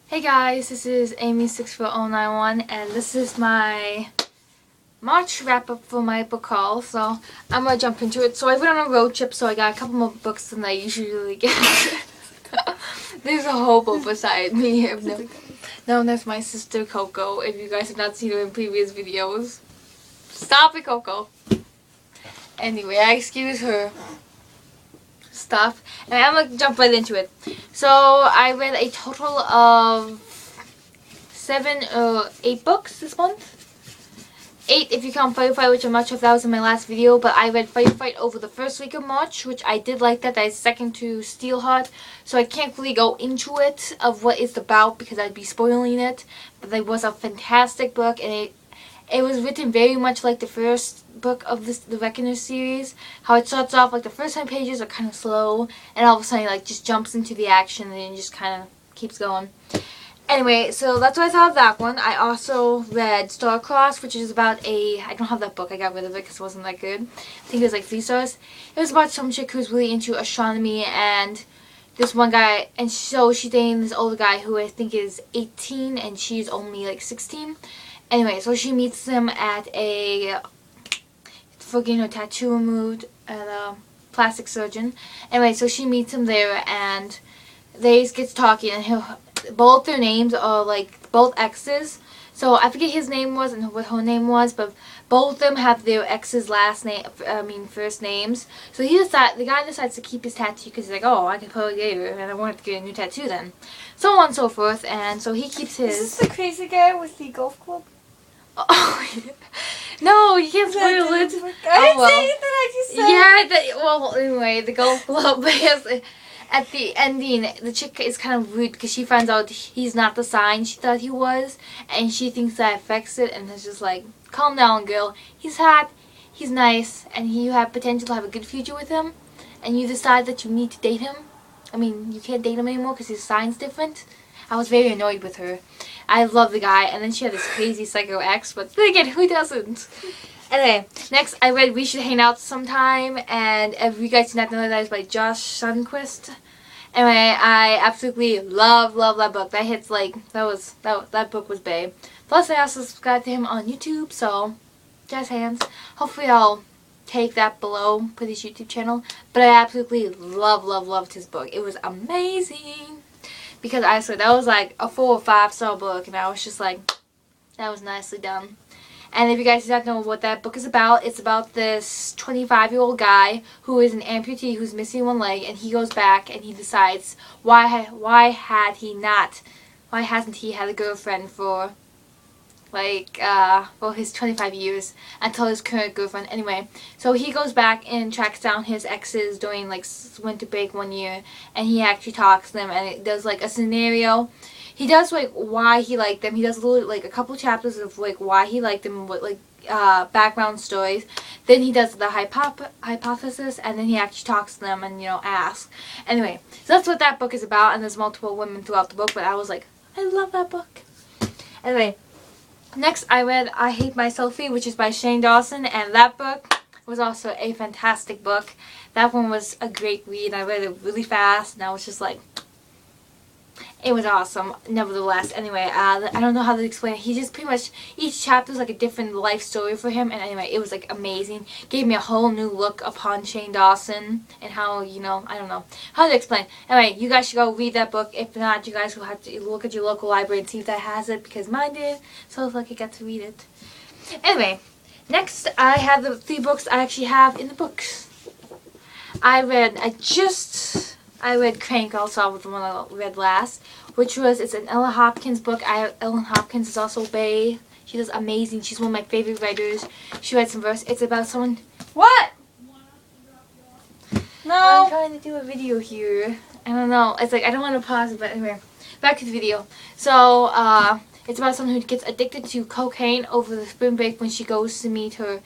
Hey guys, this is Amy64091 and this is my March wrap up for my book haul. So I'm gonna jump into it. So I went on a road trip, so I got a couple more books than I usually get. There's a hobo beside me here. No, that's my sister Coco. If you guys have not seen her in previous videos, stop it, Coco. Anyway, I excuse her stuff and I'm gonna jump right into it. So I read a total of 7 or 8 books this month. 8 if you count Firefight, which I'm not sure if that was in my last video, but I read Firefight over the first week of March, which I did like that. That's second to Steelheart, so I can't really go into it of what it's about because I'd be spoiling it, but it was a fantastic book and it was written very much like the first book of the Reckoner series. How it starts off like the first 10 pages are kind of slow, and all of a sudden like just jumps into the action and then just kind of keeps going. Anyway, so that's what I thought of that one. I also read Starcross, which is about I don't have that book. I got rid of it because it wasn't that good. I think it was like 3 stars. It was about some chick who's really into astronomy, and this one guy, and so she's dating this older guy who I think is 18 and she's only like 16. Anyway, so she meets him at for getting her tattoo removed at a plastic surgeon. Anyway, so she meets him there and they get talking, and both their names are like both exes. So I forget his name was and what her name was, but both of them have their ex's first names. So the guy decides to keep his tattoo because he's like, oh, I can probably get it, and I wanted to get a new tattoo then. So on and so forth, and so he keeps his. Is this the crazy guy with the golf club? Oh, no, you can't spoil it. I didn't say anything, I just said. Yeah, well, anyway, the golf club, at the ending, the chick is kind of rude because she finds out he's not the sign she thought he was, and she thinks that affects it, and it's just like, calm down, girl. He's hot, he's nice, and you have potential to have a good future with him, and you decide that you need to date him. I mean, you can't date him anymore because his sign's different. I was very annoyed with her. I love the guy, and then she had this crazy psycho ex, but then again, who doesn't? Anyway, next I read We Should Hang Out Sometime, and if you guys do not know, that is by Josh Sundquist. Anyway, I absolutely love that book. That hits like, that book was babe. Plus I also subscribe to him on YouTube, so jazz hands. Hopefully I'll take that below for his YouTube channel. But I absolutely loved his book. It was amazing. Because I swear, that was like a 4 or 5 star book, and I was just like, that was nicely done. And if you guys don't know what that book is about, it's about this 25-year-old guy who is an amputee who's missing one leg, and he goes back and he decides why hasn't he had a girlfriend for his 25 years until his current girlfriend. Anyway, so he goes back and tracks down his exes during like winter break one year, and he actually talks to them, and it does like a scenario. He does like why he liked them. He does a couple chapters of like why he liked them, with like background stories. Then he does the hypothesis, and then he actually talks to them and asks. Anyway, so that's what that book is about, and there's multiple women throughout the book. But I was like, I love that book. Anyway. Next, I read I Hate My Selfie, which is by Shane Dawson, and that book was also a fantastic book. That one was a great read. I read it really fast, and I was just like, it was awesome, nevertheless. Anyway, I don't know how to explain it. He just pretty much, each chapter is like a different life story for him, and anyway, it was like amazing. Gave me a whole new look upon Shane Dawson, and how, I don't know how to explain. Anyway, you guys should go read that book. If not, you guys will have to look at your local library and see if that has it, because mine did, so I was lucky I got to read it. Anyway, next I have the 3 books I actually have in the books. I read Crank also, with the one I read last, which was, it's an Ella Hopkins book. Ellen Hopkins is also bae. She does amazing. She's one of my favorite writers. She writes some verse. It's about someone. What? No. I'm trying to do a video here. I don't know. It's like, I don't want to pause it, but anyway. Back to the video. So, it's about someone who gets addicted to cocaine over the spring break when she goes to meet her.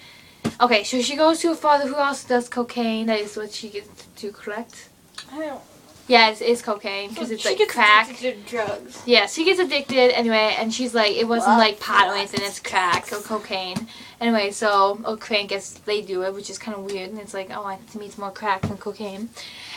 Okay, so she goes to her father who also does cocaine. That is what she gets to collect. I don't. Yes, it's cocaine because it's she like gets crack. addicted to drugs. Yeah, she gets addicted anyway, and she's like, it wasn't like pot or anything, it's crack or cocaine. Anyway, so, or crank as they do it, which is kind of weird, and it's like, oh, to me it's more crack than cocaine.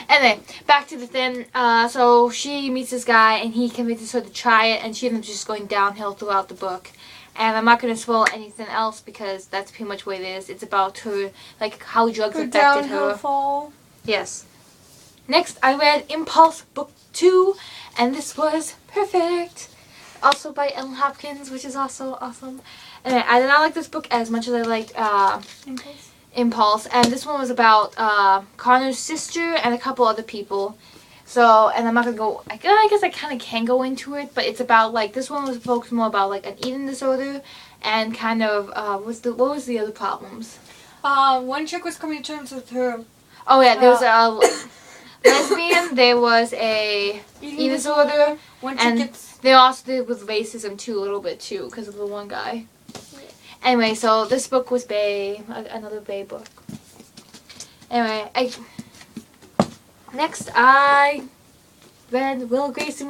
Anyway, back to the thing, so she meets this guy, and he convinces her to try it, and she ends up just going downhill throughout the book. And I'm not going to spoil anything else, because that's pretty much what it is. It's about her, like, how drugs Her affected downhill her. fall. Yes. Next, I read Impulse Book 2, and this was perfect. Also by Ellen Hopkins, which is also awesome. And I did not like this book as much as I liked Impulse. And this one was about Connor's sister and a couple other people. So, and I'm not going to go, I guess I kind of can go into it, but it's about, like, this one was focused more about, like, an eating disorder and kind of, what was the other problems? One chick was coming to terms with her. Oh, yeah, there was a lesbian, there was a eating disorder, One chick and gets... they also did with racism, too, a little bit, too, because of the one guy. Anyway, so this book was another Bay book. Anyway, next I read Will Grayson.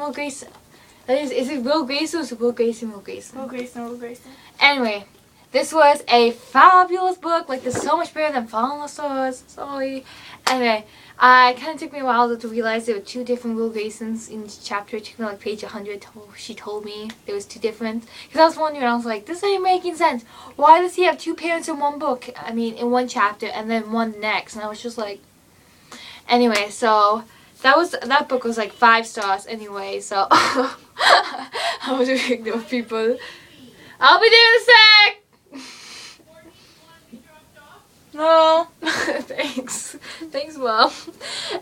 Is it Will Grayson or is it Will Grayson? Will Grayson. Anyway, this was a fabulous book. Like, this is so much better than Falling on the Stars. Sorry. Anyway, it kind of took me a while to realize there were two different Will Graysons in each chapter. It took me like page 100. She told me there was two different. Because I was wondering, I was like, this ain't making sense. Why does he have two parents in one book? I mean, in one chapter and then one next. And I was just like... Anyway, so that book was like 5 stars anyway. So I was reading those people. I'll be there in a sec. No. Thanks, Mom.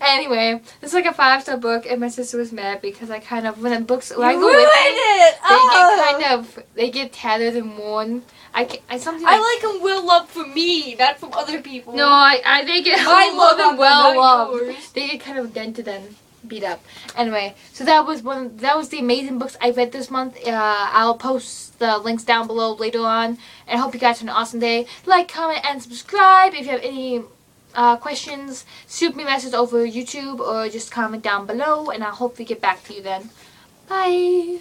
Anyway, this is like a 5-star book, and my sister was mad because I kind of when I go with it, they get tattered and worn. I like them well loved for me, not from other people. No, they get love them well not loved. yours. They get kind of dented and beat up. Anyway, so that was the amazing books I read this month. I'll post the links down below later on, and I hope you guys have an awesome day. Like, comment, and subscribe. If you have any questions, shoot me a message over YouTube or just comment down below, and I'll hopefully get back to you then. Bye.